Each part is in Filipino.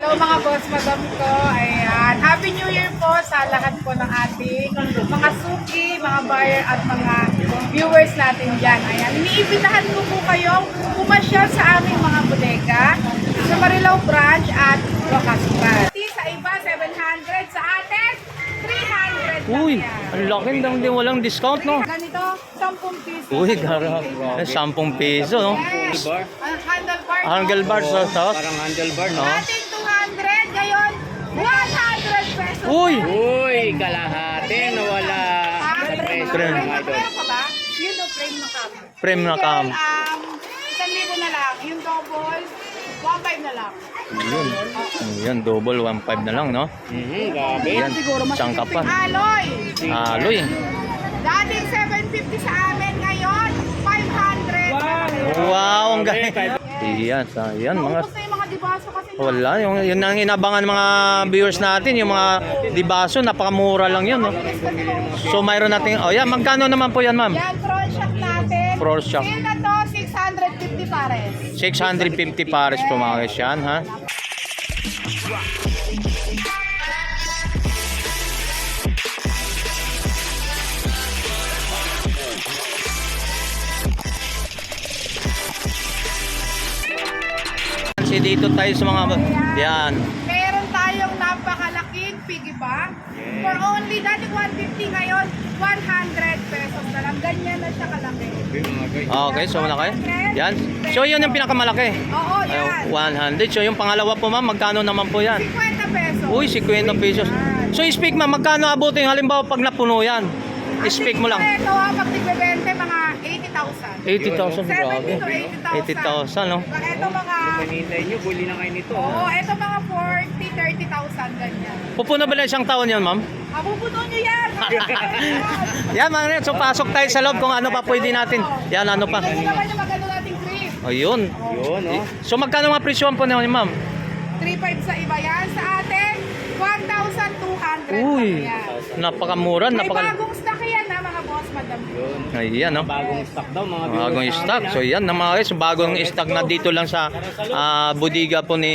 So mga boss, madam ko, ayan. Happy New Year po sa lahat po ng ating mga suki, mga buyer at mga viewers natin dyan. Ayan. Iniimbitahan ko po kayong pumasyal sa aming mga bodega sa Marilao branch at Wakaspan. Sa iba, 700. Sa atin, 300 lang Uy, yan. ang laki lang din, walang discount, no? Ganito, 10 piso. Uy, gara. 10 piso, no? Yes. Handlebar. Handlebar sa taas. Parang handlebar, no? Ating 200, ngayon, 100 pesos. Uy! Uy, kalahati, nawala. Frame. Frame. Meron pa ba? Yun o, frame na cam. Frame na cam. 1,000 na lang. Yung double, 1,500 na lang. Yun. Yan, double 1.5 na lang, no? Grabe. Yan, siyang kapat. Alloy. Aloy. Dating 750 sa amin, ngayon, 500. Wow, ang galing. Yan, yan, mga... Naubos na yung mga dibaso kasi. Wala, yun ang inabangan mga viewers natin, yung mga dibaso, napakamura lang yun, no? So, mayroon natin, oh yan, magkano naman po yan, ma'am? Yan, front shock natin. Front shock. Sale na to, 650 pares. 650 pares po mga guys yan, ha? Kasi dito tayo sa mga... Yan. Meron tayong napakalaking piggy bank. For only, dati 150 ngayon, 100 pesos na lang. Ganyan na siya kalaki. Okay, so malaki. Yan. So yun yung pinakamalaki. Oo, yan. 100. So yung pangalawa po ma'am, magkano naman po yan? 50 pesos. Uy, 50 pesos. So speak ma'am, magkano abutin halimbawa pag napuno yan? Speak mo lang. Ito ha, pag tigbebente, mga 80,000. 80,000 grabe. 70 to 80,000. 80,000 no? Ito mga, Hinihintay nyo, buli na kayo nito. oo, ito mga 40, 30,000 ganyan. Pupuno ba na isang taon yan ma'am? Mapupuno nyo yan. Yan mga rin. So pasok tayo sa loob kung ano pa pwede natin. Yan ano pa. Ito naman yung magano nating cream. Ayun. Yun, no? So magkano mga presyon po naman ma'am? 3,500 sa iba yan. Sa atin, 1,200 Uy, lang yan. napakamura. May bagong stock yan ha mga boss, madam. Ayan no? Bagong stock daw, mga viewers Bagong natin, stock. ha? So yan na mga guys, bagong stock na dito lang sa bodega po ni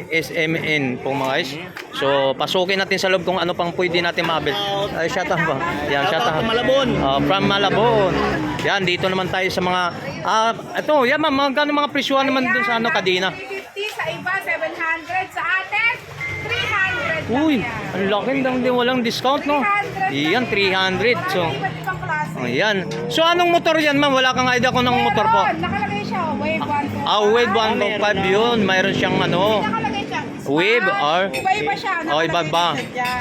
SMN po mga guys. So pasukin natin sa loob kung ano pang pwede natin mabili. Ay, shout out ba? Yan, shout out. From Malabon. From Malabon. Yan, dito naman tayo sa mga ito, yan ma'am, magkano mga presyuhan naman dun sa ano kadena? 350 sa iba, 700 sa atin, 300 lang Uy, yan. ang laki lang din, walang discount no? 300 Yan, 300. So, Iba't ibang klase. ayan. So anong motor yan ma'am? Wala kang idea kung anong motor po? Meron, nakalagay siya, wave 125. Wave 125 yun. Mayroon siyang ano. Nakalagay siya. Wave or Iba-iba siya. Oh, iba-iba.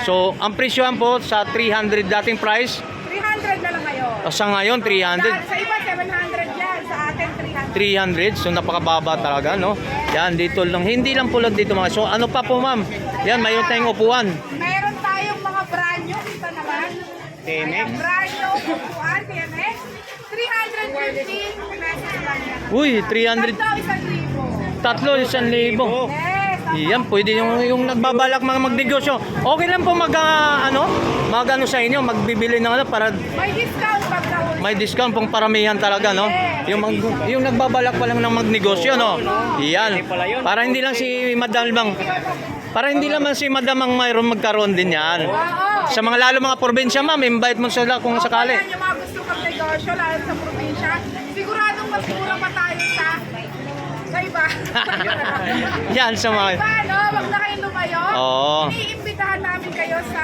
So, ang presyohan po sa 300 dating price, 300 na lang ngayon. sa ngayon 300. Sa iba, 700 yan. Sa atin, 300. 300, so napakababa talaga, no? Yan, dito lang. Hindi lang po lang dito mga. So, ano pa po, ma'am? Yan, mayroon tayong upuan. Meron tayong mga brand new. Ito naman. TMX. Brand new upuan, TMX. 315 pesos lang yan. Uy, 300. Tatlo, 1,000. Tatlo, 1,000. Yes. Yan, pwede yung nagbabalak mga magnegosyo. Okay lang po mag ano sa inyo, magbibili ng ano para May discount pag na may discount pong paramihan talaga, no? Yung nagbabalak pa lang ng magnegosyo, no? Yan. Para hindi lang si Madam para hindi naman si Madam ang mayroon magkaroon din yan. Sa mga lalo mga probinsya, ma'am, invite mo sila kung sakali. Yan yung mga gusto kang negosyo, lalo sa probinsya. Siguradong mas mura pa tayo sa iba. Yan sa mga... Iba, no? Wag na kayong lumayo. Oo. Iniimbitahan namin kayo sa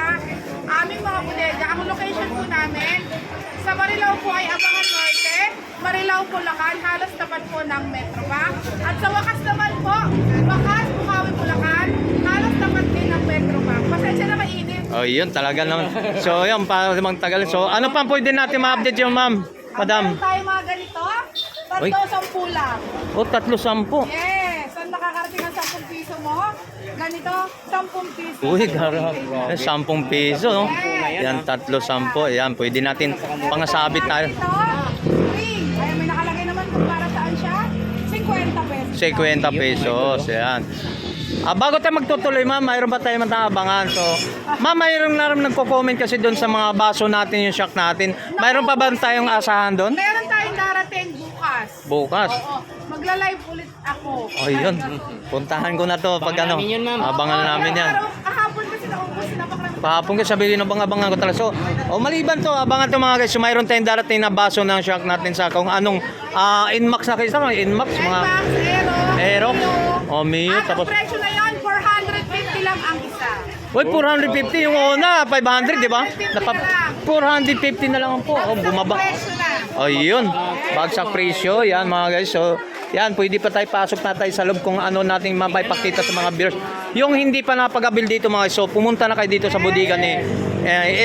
aming mga bodega. Ang location po namin, sa Marilao po ay Abangan Norte, Marilao, Bulacan, halos tapat po ng Metro Bank. At sa wakas naman po, Wakas, Bukawi, Bulacan, halos tapat din ng Metro Bank. Pasensya na mainit. Oh, yun talaga naman. So, yun, para magtagal. So, ano pa pwede natin ma-update yung ma'am? Madam. Meron tayo mga ganito, Uy. 10 lang. O, 310. Yes, saan nakakarating ang 10 piso mo? Ganito, 10 piso. Uy, garap. 10 piso, no? Yan, 310. Yan, pwede natin pangasabit tayo. Ito, ring. Ay, may nakalagay naman kung para saan siya. 50 pesos. 50 pesos. Yan. Bago tayo magtutuloy, ma'am, mayroon ba tayo mataabangan? So, ma'am, mayroon na rin nagko-comment kasi doon sa mga baso natin, yung shock natin. Mayroon pa ba tayong asahan doon? Meron tayong darating bukas. Bukas. Oo, magla-live ulit ako. Ayun. Puntahan ko na to pag ano. Abangan namin yun, ma'am. Abangan namin yan. Pero kahapon kasi naubos, napakarami. Kahapon ko sabihin abangan ko talaga. So, maliban to, abangan to mga guys. So, mayroon tayong darating na baso ng shark natin sa kung anong Inmax na kayo sa Inmax mga Max, Aero. Mio. Mio, At tapos ang presyo na yan, 450 lang ang isa. Uy, 450 yung una, 500, di ba? 450 na lang po. Oh, Ang bumaba. presyo na. Ayun, bagsak presyo. Yan mga guys. So, yan, pwede pa tayo pasok na tayo sa loob kung ano nating mapapakita sa mga viewers. Yung hindi pa napag-abil dito mga guys, so pumunta na kayo dito sa bodega ni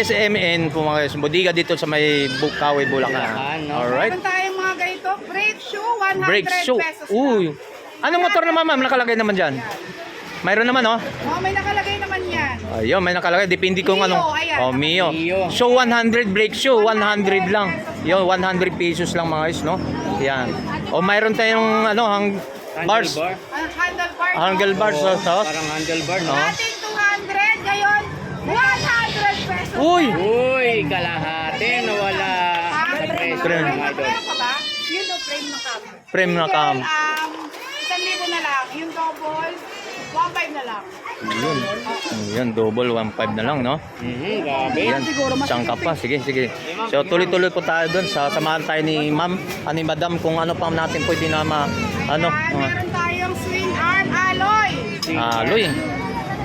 SMN po mga guys. Bodega dito sa may Bukawi, Bulacan. Alright. Meron tayong mga ganito, brake shoe, 100 Brake shoe. pesos Uy. Anong motor naman ma'am nakalagay naman dyan? Mayroon naman oh. Oh, may nakalagay naman yan. Ayun, may nakalagay. Depende kung Mio, anong. ayan. Oh, Mio. Mio. So, 100 brake shoe. 100 lang. Yun, 100 pesos lang mga guys, no? Yan. O, mayroon tayong, ano, bars. Handlebar. Ang handlebar. Handlebars. Oo, So, parang handlebar, no? Dating 200, ngayon 100 pesos. Uy! Uy, kalahati, nawala. Sa presyo, Frame. mga idol. Meron pa ba? Yun o, frame na cam. Frame na cam. 1,000 na lang. Yung double, 1,500 na lang. Yun. Yun, double 1.5 na lang, no? Grabe. Yan. Siyang ka pa. Sige, sige. So, tuloy-tuloy po tayo dun. Samahan tayo ni ma'am, ni madam, kung ano pa natin pwede na ano, Ayan, meron tayong swing arm alloy. aloy.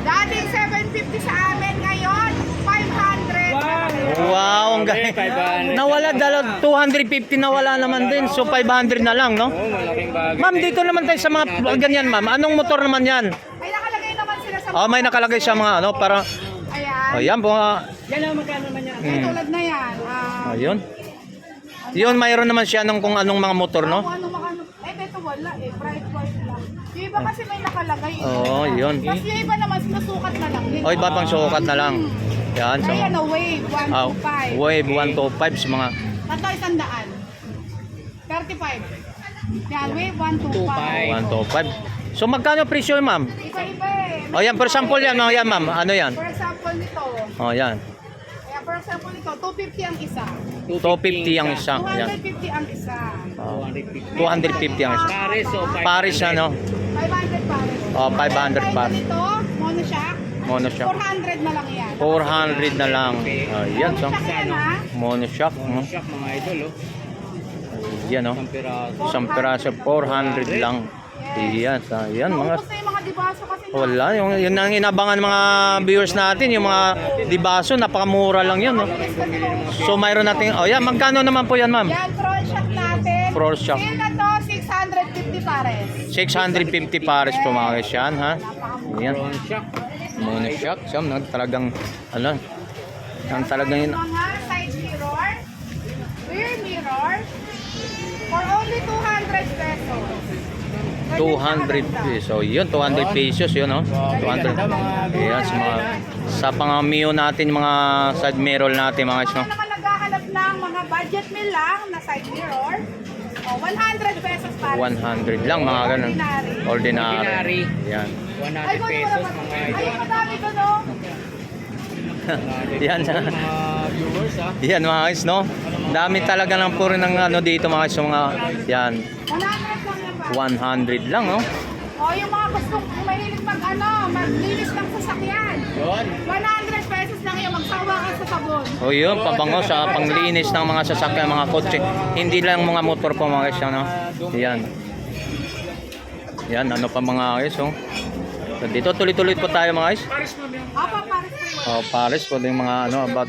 Dating 750 sa amin, ngayon 500. Wow, ang galing. 500. Nawala, 250 nawala naman din. So, 500 na lang, no? Oo, malaking bagay. Ma'am, dito naman tayo sa mga ganyan, ma'am. Anong motor naman yan? May nakalagay naman sila sa Oh, may nakalagay siya mga ano, para... Ayan. Ayan po nga. Yan ang magkano naman yan. Ay, tulad na yan. Ayun. Yun, mayroon naman siya kung anong mga motor, no? Ano makano? Ito wala eh. Bright white lang. Yung iba kasi may nakalagay. Oo, yun. Tapos yung iba naman, sinusukat na lang. O, iba pang sukat na lang. Yan, so... Ayan na wave, 125. Wave 125 sa mga... Tato 100. 35. Yan, wave 125. 125. So, magkano presyo yun, ma'am? Iba-iba eh. O, yan, for example yan, yan, ma'am. Ano yan? For example nito. O, yan. Ayan, for example nito, 250 ang isa. 250 ang isa. Yan. 250 ang isa. Oh, 250. 250 ang isa. Pares o 500. Paris, ano? 500 pares. O, 500 pa. Ito, monoshock. Monoshock. 400 na lang yan. 400 na lang. Ayan, so. Monoshock yan ha. Monoshock. No? Shock mga idol, oh. Yan, no? Isang piraso. Isang piraso, 400 lang. Yan, yan mga... Naubos na yung mga dibaso kasi. Wala, yun ang inabangan mga viewers natin, yung mga dibaso, napakamura lang yun. No? So mayroon natin, oh yan, magkano naman po yan ma'am? Yan, front shock natin. Front shock. Sale na to, 650 pares. 650 pares po mga guys yan, ha? Yan, Front shock. monoshock, so, talagang, ano, ang talagang yun. Mga side mirror, rear mirror, for only 200 pesos. 200 pesos. So, yun, 200 pesos yun, no? 200. Ayan, sa mga Mio natin, mga side mirror natin, mga guys, no? Kung naman naghahanap ng mga budget meal lang na side mirror, 100 pesos pares. 100 lang, mga ganun. Ordinary. Yan. 100 pesos mga Ay, idol. madami ko no. Yan. Mga viewers, ha. Yan, mga guys, no? Dami talaga ng puro ng ano dito, mga guys, mga, yan. 100 lang yan ba? 100 lang, no? O, yung mga gustong mahilig maglinis ng sasakyan. Yun. 100 pesos lang yung magsawa ka sa sabon. O yun, pabango sa panglinis ng mga sasakyan, mga kotse. Hindi lang mga motor po, mga guys, ano? Yan. Yan, ano pa mga guys, oh. So, dito tuloy-tuloy po tayo, mga guys. Apa, pares po yun. Oh, Paris po yung mga ano about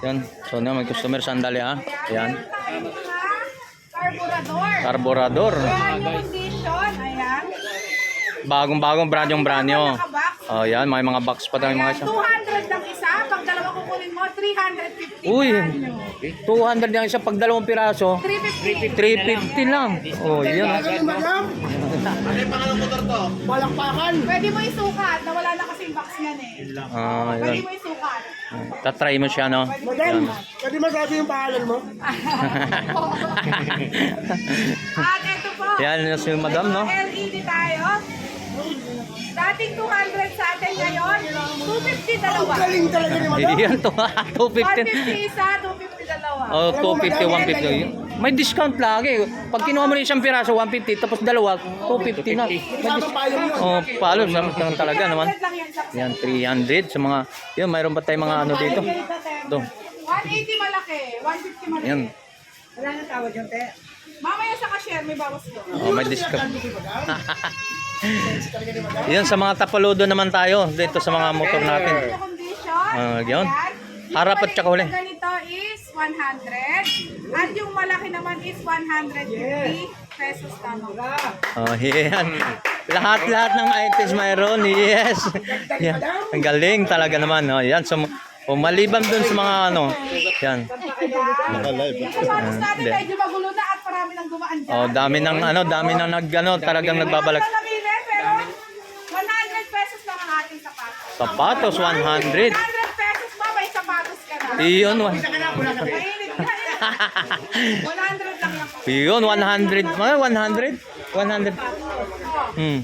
yan. So na may customer sandali ah. Yan. Meron tayong mga carburador. Carburador. Ayan yung condition. Ayan. Bagong-bagong brand yung brand nyo. Nakabox. Oh, yan, may mga box pa tayo mga Ayan, isa. 200 lang isa. Pag dalawa kukunin mo, 350. Uy, brand new. 200 yung isa pag dalawang piraso. 350. 350 lang. Oh, yan. Pwede mo isukat. Nawala na kasing box yan eh. Ah, Pwede yan. mo isukat. Tatry mo siya, no? Madam, pwede masabi yung pangalan mo? At ito po. Yan yung si madam, no? LED tayo. Dating 200 sa atin ngayon. 250 dalawa. Galing talaga ni Madam. Yan to, 250. 150 isa, 250 dalawa. Oh, 250, 150. May discount lagi. Pag kinuha mo ng isang piraso, 150, tapos dalawa, 250 na. May oh, palo, talaga naman. 300 lang yan sa Yan, 300 sa mga, yun, mayroon pa tayong mga ano dito. Ito, 180 malaki, 150 malaki. yan. Wala na tawad yung te. Mamaya sa cashier, may bawas ko. Oh, may discount. Yan, sa mga tapaludo naman tayo, dito sa mga motor natin. Condition. Yun. Ayan. Harap at tsaka huli. Yung ganito is 100. At yung malaki naman is 150 pesos lamang. Oh, yan. Lahat-lahat ng items mayroon. Yes. Yan. Ang galing talaga naman. Oh, yan. So, maliban dun sa mga ano. Yan. Sa panos natin, Hindi. medyo magulo na at marami nang dumaan dyan. Oh, dami ng ano, talagang nagbabalak. Wala na namili, pero 100 pesos lang ang ating sapatos. Sapatos 100. 100 pesos ba, may sapatos ka na. Iyon. Mainit ka eh. 100 lang lang. Iyon 100. Mga 100. 100. Hmm.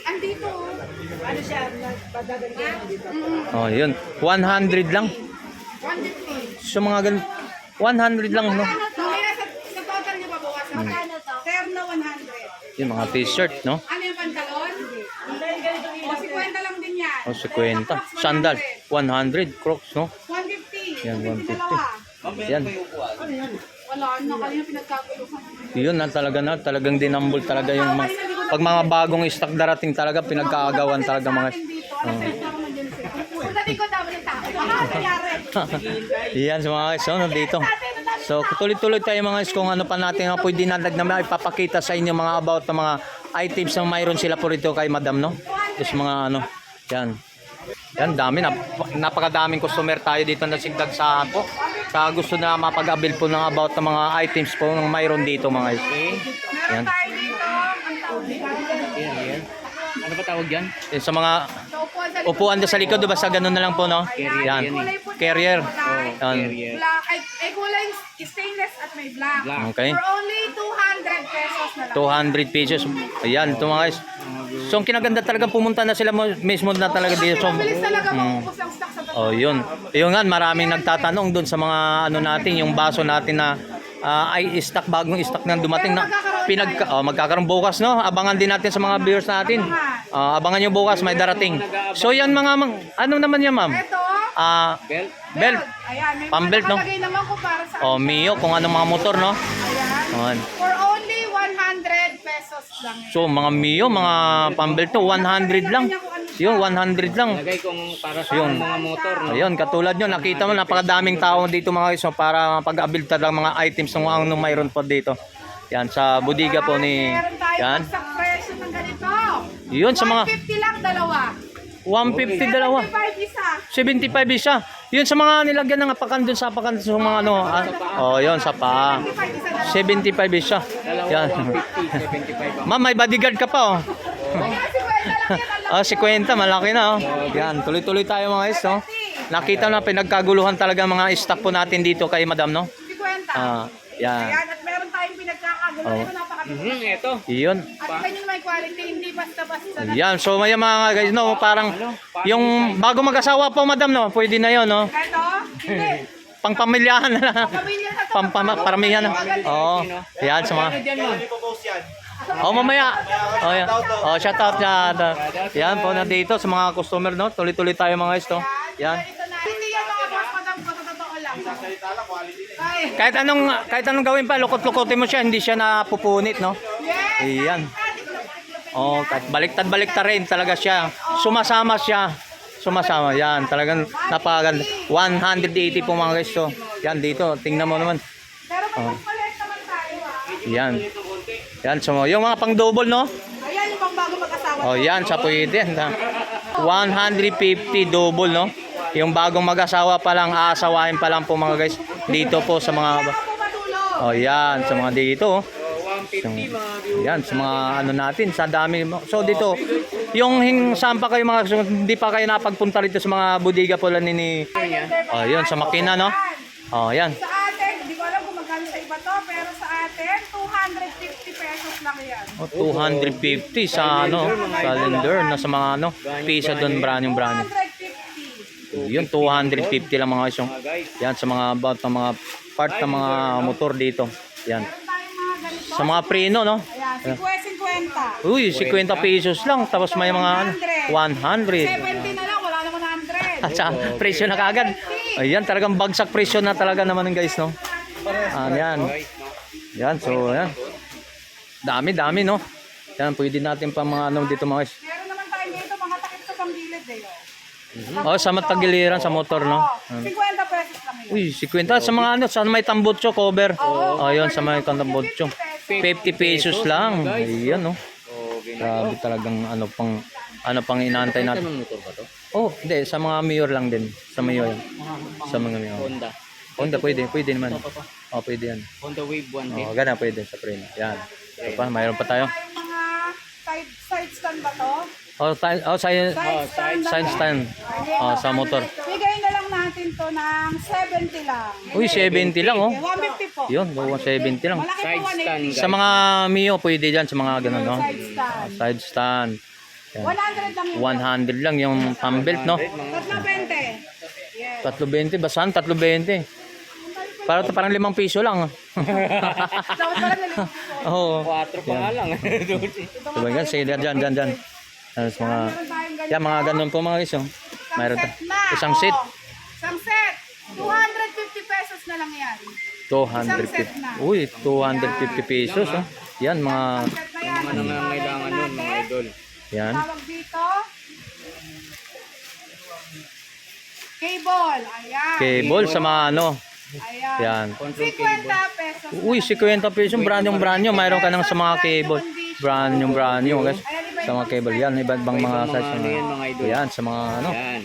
Andito. Ano siya? Oh, yun. 100 lang. 150. So mga ganun. 100 lang, no? Ano to? Kaya sa total niyo ba bukas? Magkano to? Terno 100. Yung mga t-shirt, no? Ano yung pantalon? O 50 lang din yan. O, 50. Sandal, 100. Crocs, no? 150. Yan, 150. Dalawa. Yan. Wala na, kanina pinagkaguluhan. Yun na talaga na. Talagang dinambol talaga yung mga... Pag mga bagong stock darating talaga, pinagkaagawan talaga mga... Ano sa ito naman din sila? Kung dati ko tama ng tao, baka nangyari. Yan sa mga guys, no? Dito. So, tuloy-tuloy tayo mga guys kung ano pa natin nga pwede na ipapakita sa inyo mga about na mga items na mayroon sila po rito kay madam, no? Tapos mga ano, yan. Yan, dami. Napakadaming customer tayo dito na sigdag sa po. Sa gusto na mapag-avail po ng about na mga items po ng mayroon dito mga guys. Meron tayo dito, ang tawag dito. Ano ba tawag yan? Yan, sa mga Sa upuan sa upuan doon sa likod, diba sa ganun na lang po, no? Yan. Carrier. Yan. Black, ay kulay stainless at may black. Okay. For only 200 pesos na lang. 200 pesos. Ayan, ito mga guys. So, ang kinaganda talaga pumunta na sila mismo na talaga dito. So, Mabilis talaga maubos ang stock sa totoo. oh, yun. Yun nga, maraming nagtatanong doon sa mga ano natin, yung baso natin na ay stock, bagong stock na dumating na magkakaroon bukas, no? Abangan din natin sa mga viewers natin. Abangan nyo bukas, may darating. So, yan mga, ano naman yan, ma'am? Ito, Belt? Belt. ayan, may Pambelt, no? nakalagay naman ko para sa Oh, Mio, kung anong mga motor, no? Ayan. Ayan. For only 100 pesos lang. So, mga Mio, mga pambelt to, 100 lang. Yun, 100 lang. Lagay kong para sa Yun. mga motor, no? Ayun, katulad nyo, nakita mo, napakadaming tao dito mga guys, so, para pag-abil talaga mga items ng ang mayroon po dito. Yan, sa budiga po ni... Meron tayo Yan. sa presyo ng ganito. Yun, sa mga 150 lang dalawa. 150 dalawa. 75 isa. 75 isa. Yun sa mga nilagyan ng apakan dun sa apakan sa mga ano. Oh, yun, sa pa. 75 isa 75 isa. dalawa. Yan. 50, 75 Ma'am, may bodyguard ka pa, oh. Kaya si Kwenta lang yan. Malaki na, oh. Yan, tuloy-tuloy tayo mga guys, no? Nakita na pinagkaguluhan talaga mga stock po natin dito kay madam, no? Si Kwenta. Yan. Ayan, at meron tayong pinagkakagulo. Ito napakaganda. Ito. Yun. At ito yung may quality, hindi basta-basta na. Yan, so may mga guys, no, parang yung bago mag-asawa po, madam, no, pwede na yun, no? Ito, hindi. Pangpamilyahan na lang. Pamilya na to. Paramihan na. Oo. Yan, sa mga... Oh, mamaya. Oh, yan. Oh, shout out na. Yan po na dito sa mga customer, no? Tuloy-tuloy tayo mga guys, no? Yan. Ito na. Hindi yan mga boss, madam ko, sa totoo lang. Ay, Kahit anong gawin pa, lukot-lukotin mo siya, hindi siya napupunit, no? yes. Ayan. Oh, kahit baliktad rin talaga siya. Sumasama siya. Sumasama. Yan, talagang napakaganda. 180 po mga guys, to. Yan dito, tingnan mo naman. Pero magpapalit naman tayo, ah. Yan. Yan, so yung mga pang-double, no? Ayan yung pang bago mag-asawa. Oh, yan, sa pwede. 150 double, no? Yung bagong mag-asawa pa lang, aasawain pa lang po mga guys. Dito po sa mga... Kaya po matulog. Oh, yan, sa mga dito. oh. 150 mga Yan, sa mga ano natin, sa dami. So dito, yung saan pa kayo mga, so, hindi pa kayo napagpunta rito sa mga budiga po lang ni... Oh, yun, sa makina, no? Oh, yan. Sa atin, hindi ko alam kung magkano sa iba to, pero sa atin, 250 pesos lang yan. Oh, 250 sa ano, calendar na sa mga ano, pisa doon brand. 250. Yun, 250 lang mga guys. Yung, guys. yan, sa mga about ng mga part ng mga motor dito. Yan. Meron tayong mga ganito. Sa mga preno, no? Ayan, 50. Uy, 50 pesos lang. Tapos may mga 100. 70 na lang, wala naman 100. At sa presyo na kagad. Ayan, talagang bagsak presyo na talaga naman guys, no? Yan. Yan, so yan. Dami, no? Yan, pwede natin pa mga ano dito mga guys. Meron naman tayo dito, mga takip sa panggilid eh. Oh, sa matagiliran sa motor, no? Oo, 50 pesos lang yun. Uy, 50 sa mga ano, sa may tambutso cover. Oh, yun, sa may tambutso. 50 pesos lang. Ayan, no? Grabe talagang ano pang inaantay natin. Anong motor ba to? Oh, hindi, sa mga mayor lang din. Sa mayor. Sa mga mayor. Honda. Honda, pwede naman. Oh, pwede yan. Honda Wave 110. Oh, gana pwede sa frame. Yan. Ito pa, mayroon pa tayo. Tayong mga side stand ba to? Oh, side stand. Oh, sa motor. Bigay na lang natin to ng 70 lang. Uy, 70 lang, oh. 150 po. Yun, 70 lang. Malaki Side po stand, 180. Sa mga Mio, pwede dyan. Sa mga ganun, no? Side stand. Side stand. Yan. 100 lang yun. 100 lang yung thumb belt, no? 320. Yes. 320, basahan 320. Parang 5 piso lang. Dapat pala na lang. Oo. 4 pa nga lang. Diba yan? Sige, dyan. Tapos mga, yan, mga ganun po mga guys, oh. Mayroon ta. Isang set. Isang set. 250 pesos na lang yan. 250. Uy, 250 pesos, oh. Yan, mga, Set na yan. Ano na kailangan nun mga idol? yan. Tawag dito. Cable. Ayan. Cable sa mga ano. Ayan. Yan. 50 pesos. Uy, 50 pesos, brand new. Mayroon ka nang sa mga cable. Brand new, guys. Sa mga cable. Yan, iba't bang mga size. Ano yan mga idol? Yan, sa mga ano. Yan.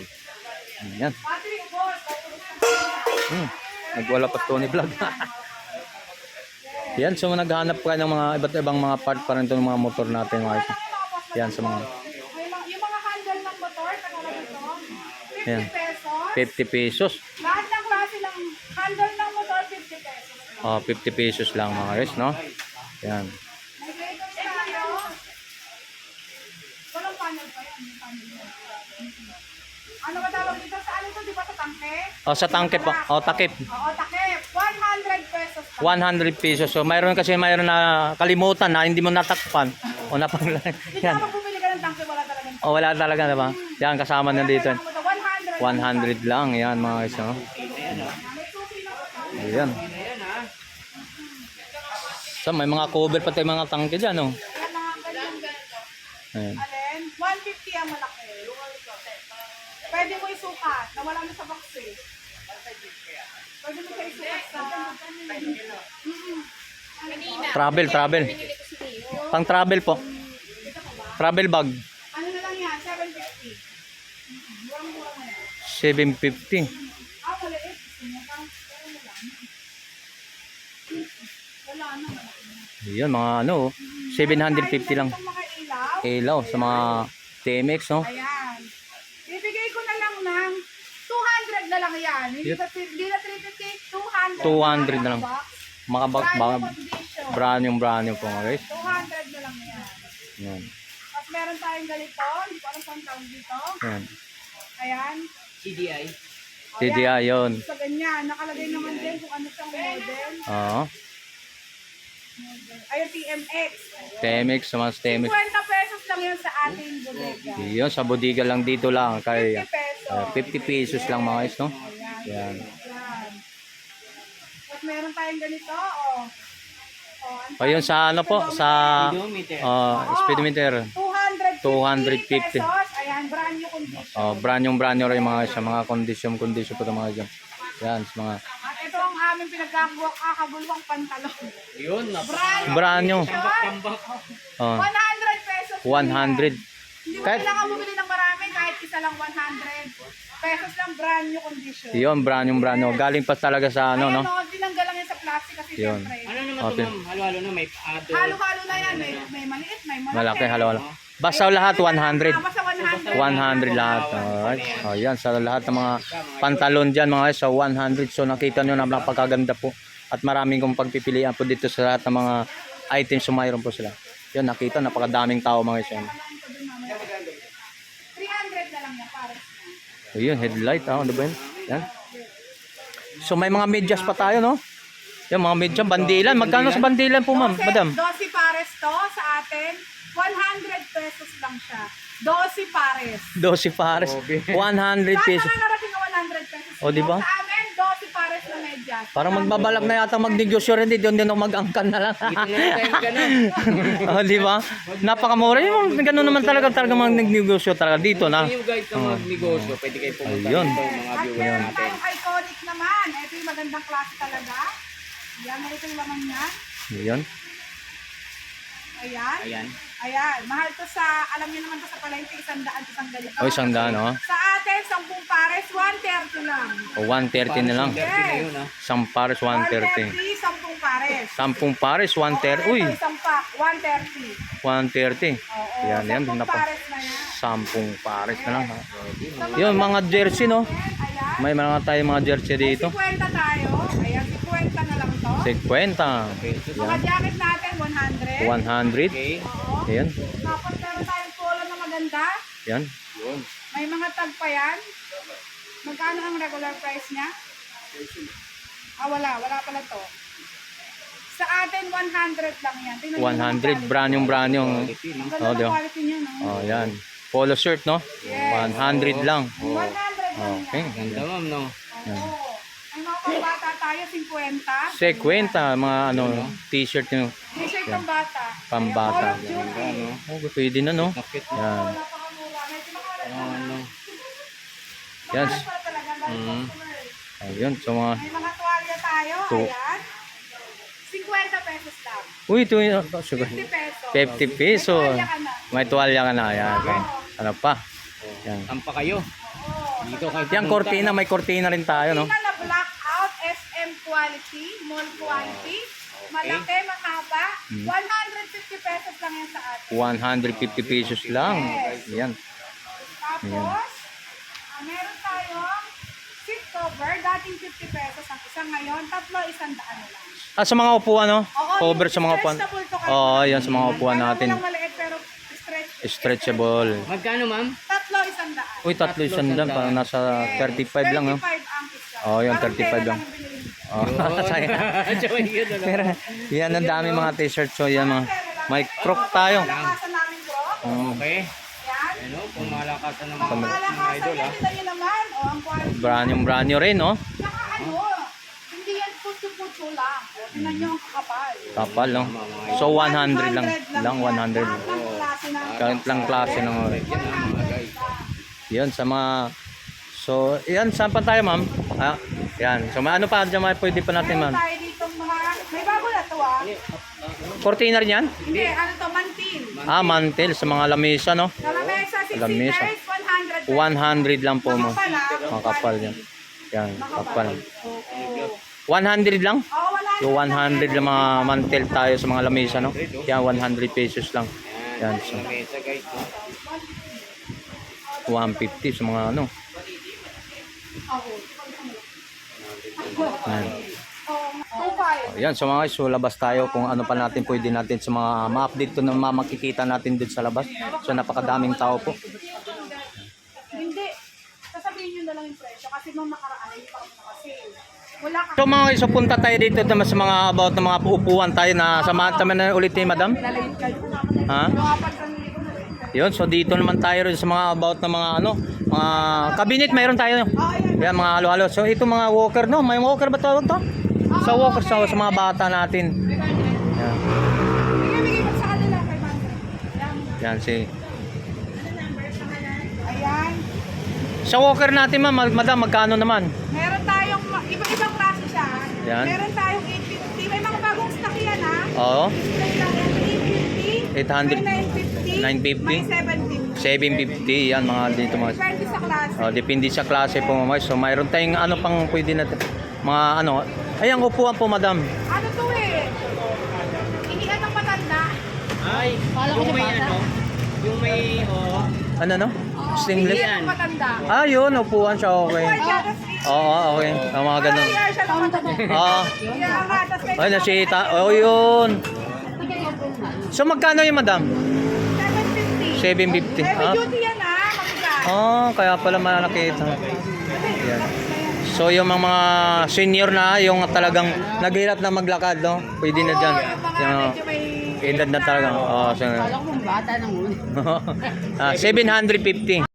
Yan. Patrick Boss. Nagwala pa Tony Vlog. Yan, so naghahanap ka ng mga iba't ibang mga part pa rin itong mga motor natin. Mga guys. Yan, sa mga Yung mga handle ng motor, katulad ito, 50 Ayan. pesos. 50 pesos. Lahat ng klase ng handle ng motor, 50 pesos. Oh, 50 pesos lang mga guys, no? Yan. May graders tayo. Walang panel pa yan. May panel yan. Ano ba tawag dito? Sa ano ito? Di ba sa tangke? Oh, sa tangke po. Oh, takip. Oo, takip. 100 pesos. 100 pesos. So, mayroon na kalimutan na hindi mo natakpan. O napang Hindi yan. ka bumili ka ng tangke, wala talagang Oh, wala talaga, diba? Yan, kasama na dito. 100. 100 lang. Yan, mga guys, no? May susi na ito. Ayan. So, may mga cover pati mga tangke dyan, no? Yan mga ganyan. Ayan. Alin? 150 ang malaki. Pwede mo isukat. Nawala na sa box eh. Pwede mo siya isukat sa... Travel. Pang travel po. Travel bag. Ano na lang yan? 750. Murang-mura na yan. 750. Maliit. Pero wala na. Ayan, mga ano, 750 lang. Itong mga ilaw. Ilaw sa mga TMX, no? Ayan. Ibigay ko na lang ng 200 na lang yan. Hindi na 350, 200. 200 na lang. Box. Mga Brand new condition. brand new po mga guys. 200 na lang yan. Yan. Tapos meron tayong ganito. Hindi ko alam kung tawag dito. Yan. Ayan. CDI. CDI yun. Sa ganyan. Nakalagay naman din kung ano siyang model. Oo. Ayun, TMX. TMX, sa mga TMX. 50 pesos lang yun sa ating bodega. Yun, sa bodega lang dito lang. 50 Kaya, pesos. 50 pesos lang mga guys, no? Ayan. Yan. Yan. Tapos meron tayong ganito. Oh. O yun sa ano po, sa speedometer. 250 250. pesos. Ayan, brand new condition. Brand new rin mga sa mga condition po ito mga dyan. Yan, sa mga At ito ang aming pinagkakagulwang pantalon. Yun. brand new. Tambak. Oh, 100 pesos. 100. Hindi mo Kahit- kailangan bumili ng marami kahit isa lang 100 pesos lang brand new condition. Yun, brand new. Galing pa talaga sa ano, no? Ayan o, tinanggal lang yan sa plastic kasi Yun. siyempre. Ano naman Okay. ito ma'am? Halo-halo na may ado. Halo-halo na yan. May maliit, may malaki. Malaki, halo. Basta lahat 100. Basta 100. 100 lahat. Alright. O yan, sa lahat ng mga pantalon dyan mga guys, sa 100. So nakita nyo na napakaganda po. At maraming kong pagpipilian po dito sa lahat ng mga items so mayroon po sila. Yan, nakita, napakadaming tao mga guys. Yan. 300 na lang yan para sa So yun, headlight. Ano ba yun? Yan. So may mga medyas pa tayo, no? Yung mga medyo bandilan. Magkano sa bandilan po, ma'am? Madam? 12 pares to sa atin. 100 pesos lang siya. 12 pares. 12 pares. 100 Saan pesos. na narating na 100 pesos? O, di ba? Sa amin, 12 pares na medyas. Parang magbabalak na yata magnegosyo rin. Doon din ako mag-angkan na lang. Dito na lang tayo ganun. Oh, di ba? Napakamura. Yung ganun naman talaga magnegosyo talaga dito na. Kung you guys ka magnegosyo, pwede kayo pumunta Ayun. dito mga At viewers meron natin. tayong iconic naman. Ito yung magandang klase talaga. Yan, ito yung laman niya. Yun. Ayan. Ayan. Ayan. Mahal to sa, alam niyo naman to sa palengke, 100 isang ganito. O, 100, no? Sa atin, 10 pares, 130 lang. O, 130 na lang. Dirty na yun, ha? Isang pares, 130. 10 pares. 10 pares, 130. Uy, Ito, isang pack, 130. 130. Oo, Yan, yan. 10 pares na yan. 10 pares na lang. Ha? Sa Yun, mga jersey, no? Ayan. May mga tayo mga jersey dito. 50 tayo. Ayan, 50 na lang to. 50. Mga jacket natin, 100. 100. Okay. Oo. Ayan. Tapos meron tayong polo na maganda. Yan. Yun. May mga tag pa yan. Magkano ang regular price niya? Wala pala to. Sa atin, 100 lang yan. Tingnan niyo yung 100. Brand yung. Ang Quality, no? ganda Oh, ng di ba? quality niya, no? Oh, yan. Polo shirt, no? Yes. 100 lang. 100 lang Okay. yan. Ganda, ma'am, no? Oo. May mga pambata tayo, 50. 50, mga ano, t-shirt yung T-shirt ng bata. Pambata. Call of Duty. oh, pwede na, no? Nakit. Yan. Napakamura. Medyo makamura. Ano? Yan. Mahal pala talaga, dahil customer. Ayun, so mga... May mga tuwalya tayo. To- Ayan. 50 pesos lang. Uy, ito yung... Oh, sugar. 50 pesos. 50 peso. May tuwalya ka na. May tuwalya ka na. Ayan. Ano pa? Yan. Tampa kayo. Dito kayo. Yung cortina, may cortina rin tayo, no? Tina na blackout, SM quality, mall quality. Malaki, mahaba. 150 pesos lang yan sa atin. 150 pesos lang. Yan. Tapos, meron tayong seat cover. Dating 50 pesos ang isa ngayon. Tatlo, 100 na lang. Ah, sa mga upuan, no? Oo, Cover yung sa mga upuan. stretchable to, Oo, oh, yan sa mga upuan Kala mo natin. lang maliit pero Stretchable. Magkano, ma'am? Tatlo, 100. Uy, tatlo isang dyan. Parang nasa 35 lang, no? 35 ang isa. Oo, yun, Parang 35 pera lang. ang binili. Oh, sayang. Tsaka yun, ano? Pero, yan, ang dami mga t-shirt. So, yan, mga... May croc tayo. Malakasan namin bro. Okay. Yan. Ano, kung malakasan ng Pag mga malakasan idol, ha? yan, tignan nyo naman. O, ang quality. Brand new rin, no? Saka ano, hindi yan putyo-putyo lang. O, tingnan nyo ang kakapal. Kapal, no? So, 100 lang. Lang 100. Lahat ng klase ng Kahit lang klase ng... Yan, mga guys. Yan, sa mga... So, yan, saan pa tayo, ma'am? Ah, yan. So, may ano pa dyan, may pwede pa natin, Meron ma'am? tayo dito mga, may bago na to ah. Cortina rin yan? Hindi, ano to, mantin. Ah, mantel sa mga lamesa, no? Lamesa, 6 Lamesa. seaters, 100. 100 lang po, mo. Makapal ah. Makapal yan. Yan, kapal. Oo. 100 lang? Oh, wala So, 100 lang mga mantel tayo sa mga lamesa, no? Yan, 100 pesos lang. Yan, so, Sa mesa, guys. no? 150 sa mga ano. Yan. Yan, so mga guys, so labas tayo kung ano pa natin pwede natin sa mga ma-update to na makikita natin dito sa labas. So, napakadaming tao po. Hindi. Sasabihin nyo na lang yung presyo kasi nung nakaraan, hindi pa kami nakasale. Wala ka. So mga guys, so punta tayo dito naman sa mga about ng mga upuan tayo na samahan naman na ulit ni madam. Pinalayin kayo. Ha? Mga pagsanili ko na rin. Yun, so dito naman tayo rin sa mga about ng mga ano, mga cabinet mayroon tayo. Yan, mga halo-halo. So ito mga walker, no? May walker ba tawag to? Sa walker, sa mga bata natin. Yan, Bigay mo sa kanila kay Manda. yan si... Ayan. Sa walker natin, ma'am, madam, magkano naman? Meron tayong iba-ibang klase siya. Yan. Meron tayong 850. May mga bagong stock yan ha. Oo. Display lang yan. 850. 800. May 950. 950. May 750. 750, yan mga dito mga... Depende sa klase. Oh, depende sa klase po, ma'am. So mayroon tayong ano pang pwede natin. Mga ano, ay ang upuan po, madam. Ano to eh? Inihan ng matanda. Ay, yung may ano, yung may, oh, Ano no? Singlet. Inihan ng matanda. Ah, yun, upuan siya, okay. Upuan siya, tas inihan. Oo, okay. Ang mga ganun. Kaya siya ng matanda. Oo. Kaya nga, tas may Ay, nasita. Oh, yun. So, magkano yung madam? 750. 750. Heavy Ah, duty yan ha, mabigat. kaya pala nakita. Yan. So, So yung mga senior na, yung talagang naghirap na maglakad, no? Pwede na dyan. Yung mga medyo may Edad na talaga. Oh, so, Kung bata nang 750.